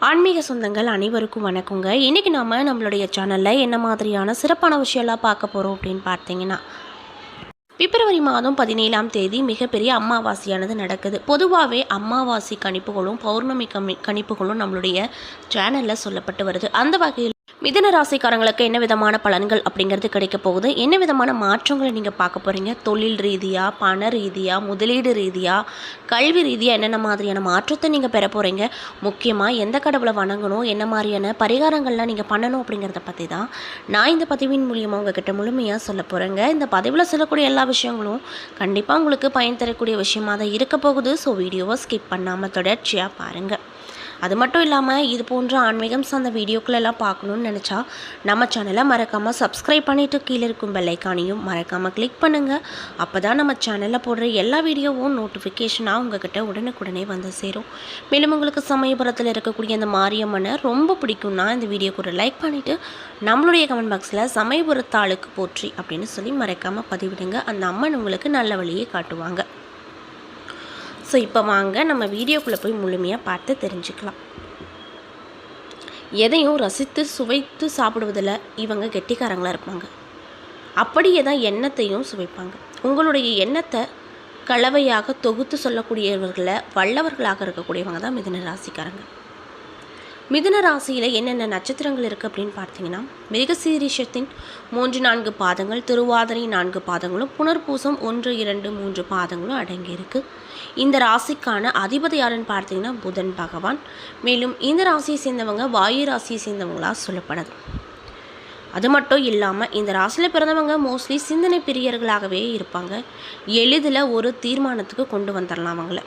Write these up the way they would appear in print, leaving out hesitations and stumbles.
ஆன்மீக சொந்தங்கள் அனைவருக்கும் வணக்கங்க. இன்றைக்கி நம்மளுடைய சேனலில் என்ன மாதிரியான சிறப்பான விஷயம்லாம் பார்க்க போகிறோம் அப்படின்னு பார்த்தீங்கன்னா, பிப்ரவரி மாதம் 17ஆம் தேதி மிகப்பெரிய அமாவாசையானது நடக்குது. பொதுவாகவே அமாவாசை கணிப்புகளும் பௌர்ணமி கணிப்புகளும் நம்மளுடைய சேனலில் சொல்லப்பட்டு வருது. அந்த வகையில் மிதுன ராசிக்காரங்களுக்கு என்ன விதமான பலன்கள் அப்படிங்கிறது கிடைக்க போகுது, என்ன விதமான மாற்றங்களை நீங்கள் பார்க்க போகிறீங்க, தொழில் ரீதியாக, பண ரீதியாக, முதலீடு ரீதியாக, கல்வி ரீதியாக என்னென்ன மாதிரியான மாற்றத்தை நீங்கள் பெற போகிறீங்க, முக்கியமாக எந்த கடவுளை வணங்கணும், என்ன மாதிரியான பரிகாரங்கள்லாம் நீங்கள் பண்ணணும் அப்படிங்கிறத பற்றி தான் நான் இந்த பதிவின் மூலியமாக உங்ககிட்ட முழுமையாக சொல்ல போகிறேங்க. இந்த பதிவில் சொல்லக்கூடிய எல்லா விஷயங்களும் கண்டிப்பாக உங்களுக்கு பயன் தரக்கூடிய விஷயமாக தான் இருக்க போகுது. ஸோ வீடியோவை ஸ்கிப் பண்ணாமல் தொடர்ச்சியாக பாருங்கள். அது மட்டும் இல்லாமல் இது போன்ற ஆன்மீகம் சார்ந்த வீடியோக்களெல்லாம் பார்க்கணுன்னு நினச்சா நம்ம சேனலை மறக்காமல் சப்ஸ்கிரைப் பண்ணிவிட்டு கீழே இருக்கும் பெல்லைக்கானையும் மறக்காமல் கிளிக் பண்ணுங்கள். அப்போ தான் நம்ம சேனலில் போடுற எல்லா வீடியோவும் நோட்டிஃபிகேஷனாக உங்கள்கிட்ட உடனுக்குடனே வந்து சேரும். மேலும் உங்களுக்கு சமயபுரத்தில் இருக்கக்கூடிய அந்த மாரியம்மனை ரொம்ப பிடிக்கும்னா இந்த வீடியோக்கு ஒரு லைக் பண்ணிவிட்டு நம்மளுடைய கமெண்ட் பாக்ஸில் சமயபுரத்தாளுக்கு போற்றி அப்படின்னு சொல்லி மறக்காமல் பதிவிடுங்க. அந்த அம்மன் உங்களுக்கு நல்ல வழியை காட்டுவாங்க. ஸோ இப்போ வாங்க நம்ம வீடியோக்குள்ளே போய் முழுமையாக பார்த்து தெரிஞ்சுக்கலாம். எதையும் ரசித்து சுவைத்து சாப்பிடுவதில் இவங்க கெட்டிக்காரங்களாக இருப்பாங்க. அப்படியே தான் எண்ணத்தையும் சுவைப்பாங்க. உங்களுடைய எண்ணத்தை கலவையாக தொகுத்து சொல்லக்கூடியவர்களை வல்லவர்களாக இருக்கக்கூடியவங்க தான் மிதுன ராசிக்காரங்க. மிதுன ராசியில் என்னென்ன நட்சத்திரங்கள் இருக்குது அப்படின்னு பார்த்தீங்கன்னா, மிருகசீரிஷத்தின் 3-4 பாதங்கள், திருவாதிரை 4 பாதங்களும், புனர்பூசம் 1, 2, 3 பாதங்களும் அடங்கியிருக்கு. இந்த ராசிக்கான அதிபதி யாருன்னு பார்த்தீங்கன்னா புதன் பகவான். மேலும் இந்த ராசியை சேர்ந்தவங்க வாயு ராசியை சேர்ந்தவங்களாக சொல்லப்படுது. அது மட்டும் இல்லாமல் இந்த ராசியில் பிறந்தவங்க மோஸ்ட்லி சிந்தனை பிரியர்களாகவே இருப்பாங்க. எளிதில் ஒரு தீர்மானத்துக்கு கொண்டு வந்துடலாம் அவங்கள.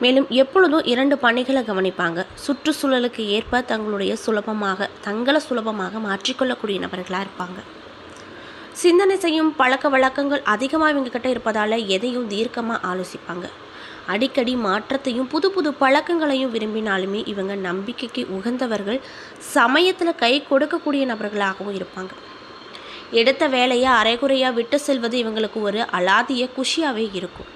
மேலும் எப்பொழுதும் 2 பணிகளை கவனிப்பாங்க. சுற்றுச்சூழலுக்கு ஏற்ப தங்களை சுலபமாக மாற்றிக்கொள்ளக்கூடிய நபர்களாக இருப்பாங்க. சிந்தனை செய்யும் பழக்க வழக்கங்கள் அதிகமாக இவங்ககிட்ட இருப்பதால் எதையும் தீர்க்கமாக ஆலோசிப்பாங்க. அடிக்கடி மாற்றத்தையும் புது புது பழக்கங்களையும் விரும்பினாலுமே இவங்க நம்பிக்கைக்கு உகந்தவர்கள், சமயத்தில் கை கொடுக்கக்கூடிய நபர்களாகவும் இருப்பாங்க. எடுத்த வேலையை அரைகுறையாக விட்டு செல்வது இவங்களுக்கு ஒரு அலாதிய குஷியாகவே இருக்கும்.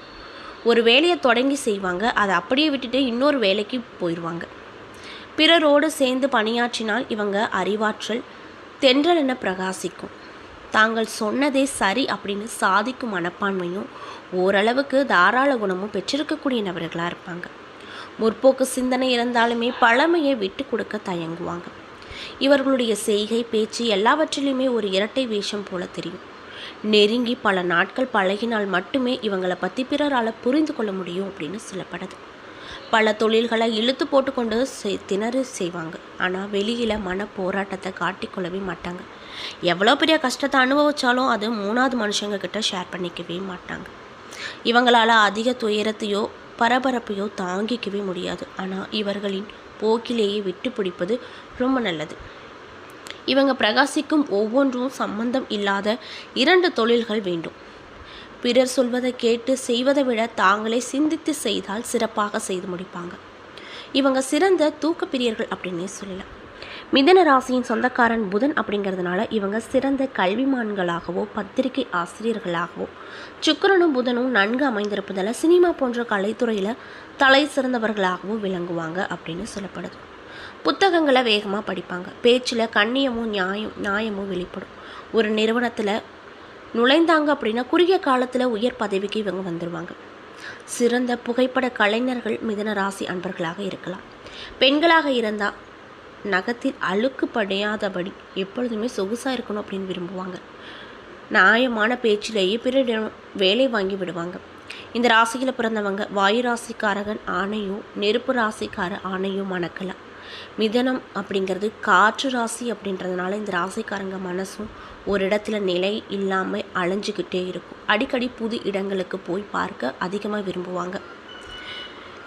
ஒரு வேலையை தொடங்கி செய்வாங்க, அதை அப்படியே விட்டுட்டு இன்னொரு வேலைக்கு போயிடுவாங்க. பிறரோடு சேர்ந்து பணியாற்றினால் இவங்க அறிவாற்றல் தென்றல் என பிரகாசிக்கும். தாங்கள் சொன்னதே சரி அப்படின்னு சாதிக்கும் மனப்பான்மையும் ஓரளவுக்கு தாராள குணமும் பெற்றிருக்கக்கூடிய நபர்களாக இருப்பாங்க. முற்போக்கு சிந்தனை இருந்தாலுமே பழமையை விட்டு கொடுக்க தயங்குவாங்க. இவர்களுடைய செய்கை பேச்சு எல்லாவற்றிலுமே ஒரு இரட்டை வேஷம் போல தெரியும். நெருங்கி பல நாட்கள் பழகினால் மட்டுமே இவங்களை பற்றி பிறரால் புரிந்து கொள்ள முடியும் அப்படின்னு சொல்லப்படுது. பல தொழில்களை இழுத்து போட்டுக்கொண்டு திணறு செய்வாங்க. ஆனால் வெளியில் மன போராட்டத்தை காட்டிக்கொள்ளவே மாட்டாங்க. எவ்வளோ பெரிய கஷ்டத்தை அனுபவித்தாலும் அது 3வது மனுஷங்க கிட்ட ஷேர் பண்ணிக்கவே மாட்டாங்க. இவங்களால் அதிக துயரத்தையோ பரபரப்பையோ தாங்கிக்கவே முடியாது. ஆனால் இவர்களின் போக்கிலேயே விட்டு பிடிப்பது ரொம்ப நல்லது. இவங்க பிரகாசிக்கும் ஒவ்வொன்றும் சம்பந்தம் இல்லாத 2 தொழில்கள் வேண்டும். பிறர் சொல்வதை கேட்டு செய்வதை விட தாங்களே சிந்தித்து செய்தால் சிறப்பாக செய்து முடிப்பாங்க. இவங்க சிறந்த தூக்கப்பிரியர்கள் அப்படின்னே சொல்லலாம். மிதுன ராசியின் சொந்தக்காரன் புதன் அப்படிங்கிறதுனால இவங்க சிறந்த கல்விமான்களாகவோ பத்திரிகை ஆசிரியர்களாகவோ, சுக்கிரனும் புதனும் நன்கு அமைந்திருப்பதால் சினிமா போன்ற கலைத்துறையில் தலை சிறந்தவர்களாகவும் விளங்குவாங்க அப்படின்னு சொல்லப்படுது. புத்தகங்களை வேகமாக படிப்பாங்க. பேச்சில் கண்ணியமும் நியாயமும் வெளிப்படும். ஒரு நிறுவனத்தில் நுழைந்தாங்க அப்படின்னா குறுகிய காலத்தில் உயர் பதவிக்கு இவங்க வந்துடுவாங்க. சிறந்த புகைப்பட கலைஞர்கள் மிதுன ராசி அன்பர்களாக இருக்கலாம். பெண்களாக இருந்தால் நகத்தில் அழுக்கு படையாதபடி எப்பொழுதுமே சொகுசாக இருக்கணும் அப்படின்னு விரும்புவாங்க. நியாயமான பேச்சிலேயே பிறரிடம் வேலை வாங்கி விடுவாங்க. இந்த ராசியில் பிறந்தவங்க வாயு ராசிக்காரகன் ஆணையும் நெருப்பு ராசிக்கார ஆணையும் மணக்கலாம். மிதனம் அப்படிங்கிறது காற்று ராசி அப்படின்றதுனால இந்த ராசிக்காரங்க மனசும் ஒரு இடத்துல நிலை இல்லாமல் அலைஞ்சிக்கிட்டே இருக்கும். அடிக்கடி புது இடங்களுக்கு போய் பார்க்க அதிகமாக விரும்புவாங்க.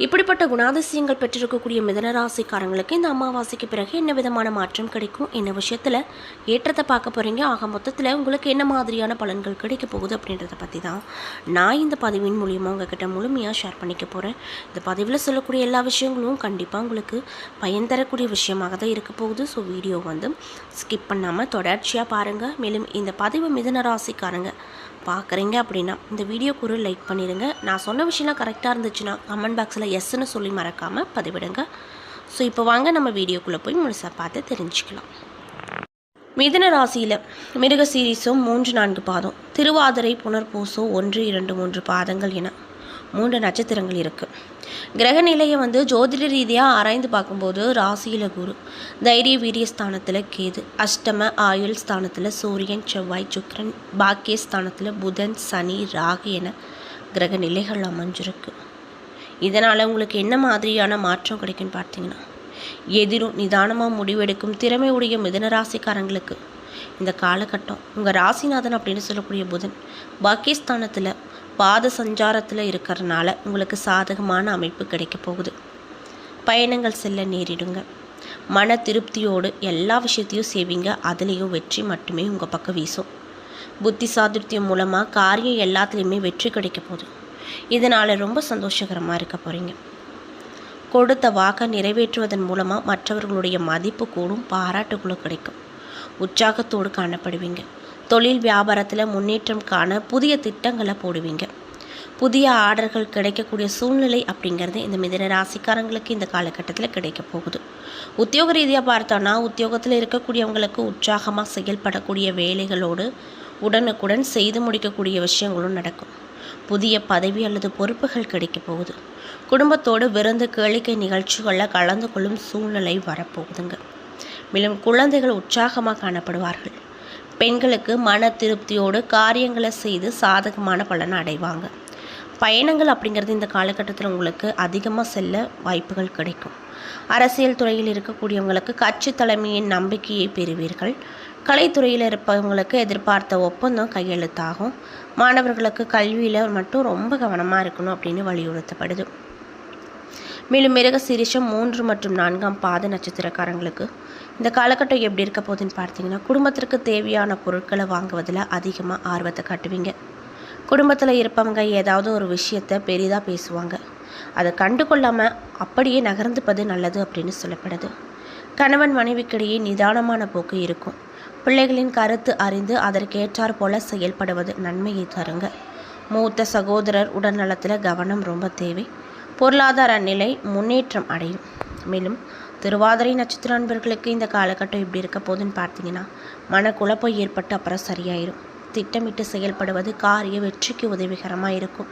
இப்படிப்பட்ட குணாதிசயங்கள் பெற்றிருக்கக்கூடிய மிதுன ராசிக்காரங்களுக்கு இந்த அமாவாசைக்கு பிறகு என்ன விதமான மாற்றம் கிடைக்கும், என்ன விஷயத்தில் ஏற்றத்தை பார்க்க போகிறீங்க, ஆக மொத்தத்தில் உங்களுக்கு என்ன மாதிரியான பலன்கள் கிடைக்க போகுது அப்படின்றத பற்றி தான் நான் இந்த பதிவின் மூலியமாக உங்ககிட்ட முழுமையாக ஷேர் பண்ணிக்க போகிறேன். இந்த பதிவில் சொல்லக்கூடிய எல்லா விஷயங்களும் கண்டிப்பாக உங்களுக்கு பயன் தரக்கூடிய விஷயமாக தான் இருக்க போகுது. ஸோ வீடியோ ஸ்கிப் பண்ணாமல் தொடர்ச்சியாக பாருங்கள். மேலும் இந்த பதிவு மிதுன ராசிக்காரங்க பார்க்குறீங்க அப்படின்னா இந்த வீடியோக்கு ஒரு லைக் பண்ணிடுங்க. நான் சொன்ன விஷயம்லாம் கரெக்டாக இருந்துச்சுன்னா கமெண்ட் பாக்ஸில் எஸ்ன்னு சொல்லி மறக்காமல் பதிவிடுங்க. ஸோ இப்போ வாங்க நம்ம வீடியோக்குள்ளே போய் முழுசாக பார்த்து தெரிஞ்சுக்கலாம். மிதுன ராசியில் மிருகசீரிசம் 3-4 பாதம், திருவாதிரை புனர்பூசம் 1-2-3 பாதங்கள் என 3 நட்சத்திரங்கள் இருக்குது. கிரக நிலையை ஜோதிட ரீதியாக ஆராய்ந்து பார்க்கும்போது ராசியில் குரு, தைரிய வீரிய ஸ்தானத்தில் கேது, அஷ்டம ஆயுள் ஸ்தானத்தில் சூரியன், செவ்வாய், சுக்கிரன், பாக்கிய ஸ்தானத்தில் புதன், சனி, ராகு என கிரக நிலைகள் அமைஞ்சிருக்கு. இதனால் உங்களுக்கு என்ன மாதிரியான மாற்றம் கிடைக்குன்னு பார்த்தீங்கன்னா, எதிரும் நிதானமாக முடிவெடுக்கும் திறமை உடைய மிதுன ராசிக்காரங்களுக்கு இந்த காலகட்டம் உங்கள் ராசிநாதன் அப்படின்னு சொல்லக்கூடிய புதன் பாக்கியஸ்தானத்தில் பாத சஞ்சாரத்தில் இருக்கிறதுனால உங்களுக்கு சாதகமான அமைப்பு கிடைக்க போகுது. பயணங்கள் செல்ல நேரிடுங்க. மன திருப்தியோடு எல்லா விஷயத்தையும் செய்வீங்க. அதுலேயும் வெற்றி மட்டுமே உங்கள் பக்கம் வீசும். புத்தி சாதுர்த்தியம் மூலமாக காரியம் எல்லாத்துலேயுமே வெற்றி கிடைக்க போகுது. இதனால் ரொம்ப சந்தோஷகரமாக இருக்க போகிறீங்க. கொடுத்த வாக்கை நிறைவேற்றுவதன் மூலமாக மற்றவர்களுடைய மதிப்பு கூடும், பாராட்டுகளும் கிடைக்கும். உற்சாகத்தோடு காணப்படுவீங்க. தொழில் வியாபாரத்தில் முன்னேற்றம் காண புதிய திட்டங்களை போடுவீங்க. புதிய ஆர்டர்கள் கிடைக்கக்கூடிய சூழ்நிலை அப்படிங்கிறது இந்த மிதுன ராசிக்காரங்களுக்கு இந்த காலகட்டத்தில் கிடைக்க போகுது. உத்தியோக ரீதியாக பார்த்தோன்னா, உத்தியோகத்தில் இருக்கக்கூடியவங்களுக்கு உற்சாகமாக செயல்படக்கூடிய வேலைகளோடு உடனுக்குடன் செய்து முடிக்கக்கூடிய விஷயங்களும் நடக்கும். புதிய பதவி அல்லது பொறுப்புகள் கிடைக்க போகுது. குடும்பத்தோடு விருந்து கேளிக்கை நிகழ்ச்சிகளில் கலந்து கொள்ளும் சூழ்நிலை வரப்போகுதுங்க. மேலும் குழந்தைகள் உற்சாகமாக காணப்படுவார்கள். பெண்களுக்கு மன திருப்தியோடு காரியங்களை செய்து சாதகமான பலனை அடைவாங்க. பயணங்கள் அப்படிங்கிறது இந்த காலகட்டத்தில் உங்களுக்கு அதிகமாக செல்ல வாய்ப்புகள் கிடைக்கும். அரசியல் துறையில் இருக்கக்கூடியவங்களுக்கு கட்சி தலைமையின் நம்பிக்கையை பெறுவீர்கள். கலைத்துறையில் இருப்பவங்களுக்கு எதிர்பார்த்த ஒப்பந்தம் கையெழுத்தாகும். மாணவர்களுக்கு கல்வியில் மட்டும் ரொம்ப கவனமாக இருக்கணும் அப்படின்னு வலியுறுத்தப்படுது. மேலும் மிருகசீரிஷம் 3 மற்றும் 4 பாத நட்சத்திரக்காரங்களுக்கு இந்த காலகட்டம் எப்படி இருக்க போகுதுன்னு பார்த்தீங்கன்னா, குடும்பத்திற்கு தேவையான பொருட்களை வாங்குவதில் அதிகமாக ஆர்வத்தை காட்டுவீங்க. குடும்பத்தில் இருப்பவங்க ஏதாவது ஒரு விஷயத்தை பெரிதாக பேசுவாங்க. அதை கண்டுகொள்ளாமல் அப்படியே நகர்ந்துப்பது நல்லது அப்படின்னு சொல்லப்படுது. கணவன் மனைவிக்கிடையே நிதானமான போக்கு இருக்கும். பிள்ளைகளின் கருத்து அறிந்து அதற்கேற்றார் போல செயல்படுவது நன்மையை தருங்க. மூத்த சகோதரர் உடல்நலத்தில் கவனம் ரொம்ப தேவை. பொருளாதார நிலை முன்னேற்றம் அடையும். மேலும் திருவாதிரை நட்சத்திர அன்பர்களுக்கு இந்த காலகட்டம் எப்படி இருக்க போகுதுன்னு பார்த்தீங்கன்னா, மனக்குழப்பம் ஏற்பட்டு அப்புறம் சரியாயிரும். திட்டமிட்டு செயல்படுவது காரிய வெற்றிக்கு உதவிகரமாக இருக்கும்.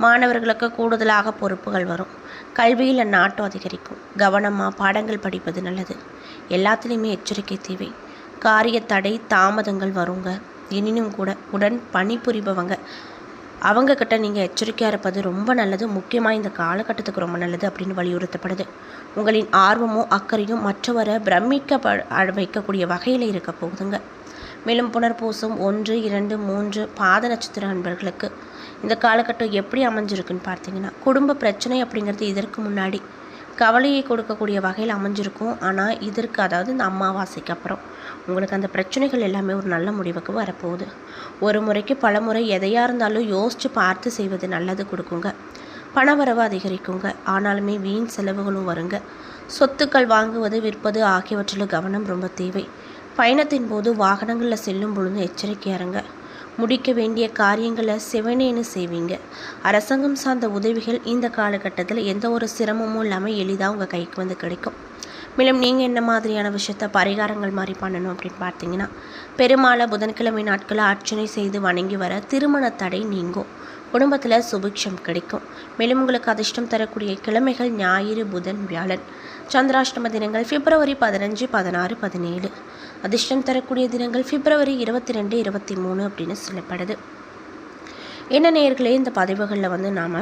மாணவர்களுக்கு கூடுதலாக பொறுப்புகள் வரும். கல்வியில் நாட்டம் அதிகரிக்கும். கவனமாக பாடங்கள் படிப்பது நல்லது. எல்லாத்துலேயுமே எச்சரிக்கை தேவை. காரிய தடை தாமதங்கள் வருங்க. எனினும் கூட உடன் பணிபுரிபவங்க அவங்கக்கிட்ட நீங்கள் எச்சரிக்கையாக இருப்பது ரொம்ப நல்லது. முக்கியமாக இந்த காலகட்டத்துக்கு ரொம்ப நல்லது அப்படின்னு வலியுறுத்தப்படுது. உங்களின் ஆர்வமும் அக்கறையும் மற்றவரை பிரமிக்க வைக்கக்கூடிய வகையில் இருக்க போகுதுங்க. மேலும் புனர்பூசம் 1, 2, 3 பாத நட்சத்திர அன்பர்களுக்கு இந்த காலகட்டம் எப்படி அமைஞ்சிருக்குன்னு பார்த்தீங்கன்னா, குடும்ப பிரச்சனை அப்படிங்கிறது இதற்கு முன்னாடி கவலையை கொடுக்கக்கூடிய வகையில் அமைஞ்சிருக்கும். ஆனால் இதற்கு, அதாவது இந்த அமாவாசைக்கு அப்புறம் உங்களுக்கு அந்த பிரச்சனைகள் எல்லாமே ஒரு நல்ல முடிவுக்கு வரப்போகுது. ஒரு முறைக்கு பல முறை எதையாக இருந்தாலும் யோசித்து பார்த்து செய்வது நல்லது கொடுக்குங்க. பணவரவு அதிகரிக்குங்க. ஆனாலுமே வீண் செலவுகளும் வருங்க. சொத்துக்கள் வாங்குவது விற்பது ஆகியவற்றில் கவனம் ரொம்ப தேவை. பயணத்தின் போது வாகனங்களில் செல்லும் பொழுது எச்சரிக்கையாக இருங்க. முடிக்க வேண்டிய காரியங்களை செவனேன்னு செய்வீங்க. அரசாங்கம் சார்ந்த உதவிகள் இந்த காலகட்டத்தில் எந்த ஒரு சிரமமும் இல்லாமல் எளிதாக உங்கள் கைக்கு கிடைக்கும். மேலும் நீங்கள் என்ன மாதிரியான விஷயத்த பரிகாரங்கள் மாதிரி பண்ணணும் அப்படின்னு பார்த்தீங்கன்னா, பெருமாளை புதன்கிழமை நாட்களை அர்ச்சனை செய்து வணங்கி வர திருமண தடை நீங்கும். குடும்பத்தில் சுபிக்ஷம் கிடைக்கும். மேலும் உங்களுக்கு அதிர்ஷ்டம் தரக்கூடிய கிழமைகள் ஞாயிறு, புதன், வியாழன். சந்திராஷ்டம தினங்கள் பிப்ரவரி 15, 16, 17. அதிர்ஷ்டம் தரக்கூடிய தினங்கள் பிப்ரவரி 22, 23 அப்படின்னு சொல்லப்படுது. என்ன நேயர்களே, இந்த பதிவுகளில் நாம்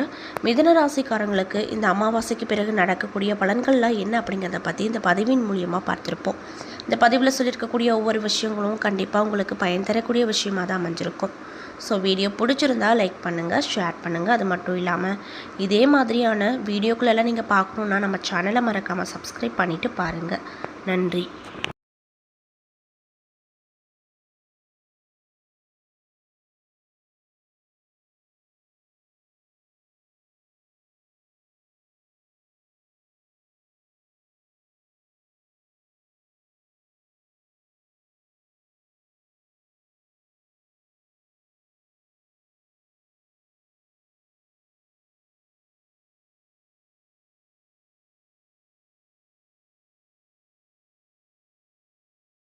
மிதுன ராசிக்காரங்களுக்கு இந்த அமாவாசைக்கு பிறகு நடக்கக்கூடிய பலன்கள்லாம் என்ன அப்படிங்கிறத பற்றி இந்த பதிவின் மூலியமாக பார்த்துருப்போம். இந்த பதிவில் சொல்லியிருக்கக்கூடிய ஒவ்வொரு விஷயங்களும் கண்டிப்பாக உங்களுக்கு பயன் தரக்கூடிய விஷயமாக தான் அமைஞ்சிருக்கும். ஸோ வீடியோ பிடிச்சிருந்தால் லைக் பண்ணுங்கள், ஷேர் பண்ணுங்கள். அது மட்டும் இல்லாமல் இதே மாதிரியான வீடியோக்களெல்லாம் நீங்கள் பார்க்கணுன்னா நம்ம சேனலை மறக்காமல் சப்ஸ்கிரைப் பண்ணிவிட்டு பாருங்கள். நன்றி.